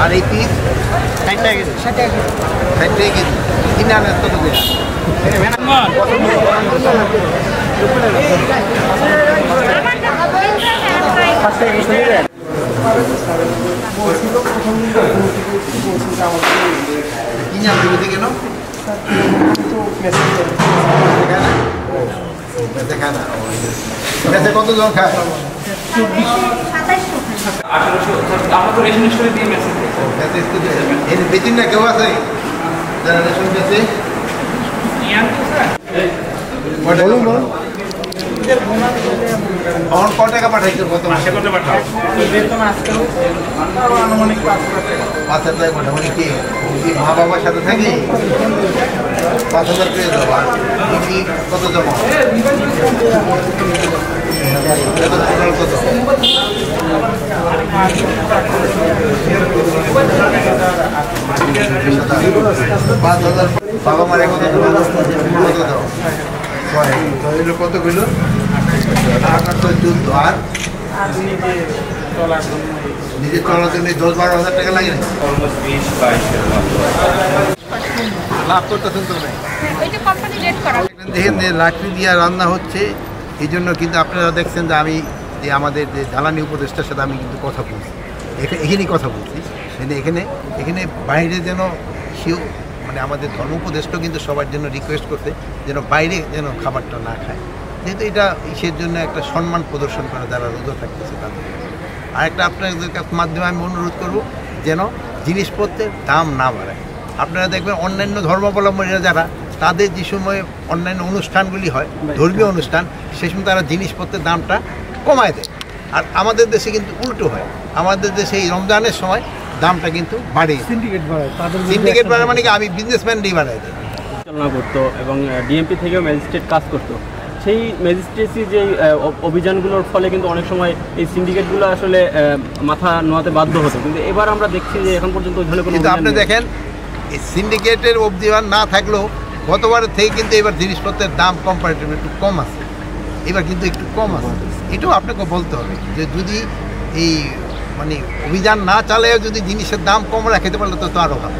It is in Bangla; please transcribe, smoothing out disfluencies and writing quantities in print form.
আর এই পিস 60 টাকা কেজি। 60 টাকা কেজি। কিনে আনেন কত দিয়ে? কিনে আনতে বুঝে কেন? দেখা না কত জন খায়? বেচিন না কেউ আছে যারা রেশন বেচে? ক টাকা পাঠাইছো? কত মাসে কত পাঠাও? 5,000 টাকা মোটামুটি। কি মা বাবার সাথে থাকি 5,000 পেয়ে যাবো। কত জমা? কত? বাবা মারে কত দাও? কত কিলো? 14 আর নিজের চলার জন্য 10-12 হাজার টাকা লাগে না? লাভ করতেছেন তো? দেখেন লাকড়ি দিয়ে রান্না হচ্ছে, এই জন্য কিন্তু আপনারা দেখছেন যে আমি যে আমাদের যে জ্বালানি উপদেষ্টার সাথে আমি কিন্তু কথা বলছি, এখানেই কথা বলছি। এখানে বাইরে যেন সেও মানে আমাদের ধর্ম উপদেষ্টা কিন্তু সবার জন্য রিকোয়েস্ট করতে যেন বাইরে যেন খাবারটা না খায়, যেহেতু এটা ইসের জন্য একটা সম্মান প্রদর্শন করে যারা রোজা থাকতেছে তাদের। আর একটা আপনাদের মাধ্যমে আমি অনুরোধ করব যেন জিনিসপত্রের দাম না বাড়ায়। আপনারা দেখবেন অন্যান্য ধর্মাবলম্বীরা যারা তাদের যে সময় অন্যান্য অনুষ্ঠানগুলি হয়, ধর্মীয় অনুষ্ঠান, সে সময় তারা জিনিসপত্রের দামটা কমায় দেয়। আর আমাদের দেশে কিন্তু উল্টো হয়, আমাদের দেশে এই রমজানের সময় দামটা কিন্তু বাড়ে, সিন্ডিকেট বাড়ায় মানে কি আমি বিজনেসম্যানই বাড়াই দেয় চালনা করতো এবং ডিএমপি থেকেও ম্যাজিস্ট্রেট কাজ করতো। সেই ম্যাজিস্ট্রেসি যে অভিযানগুলোর ফলে কিন্তু অনেক সময় এই সিন্ডিকেটগুলো আসলে মাথা নোয়াতে বাধ্য হতো, কিন্তু এবার আমরা দেখছি যে এখন পর্যন্ত ওই ধরনের কোনো। কিন্তু আপনি দেখেন এই সিন্ডিকেটের অভিযান না থাকলেও গতবারের থেকে কিন্তু এবার জিনিসপত্রের দাম কম্পারেটিভলি একটু কম আছে, এবার কিন্তু একটু কম আছে। এটাও আপনাকে বলতে হবে যে যদি এই মানে অভিযান না চালেও যদি জিনিসের দাম কম রাখতে পারলে তো আরও ভালো।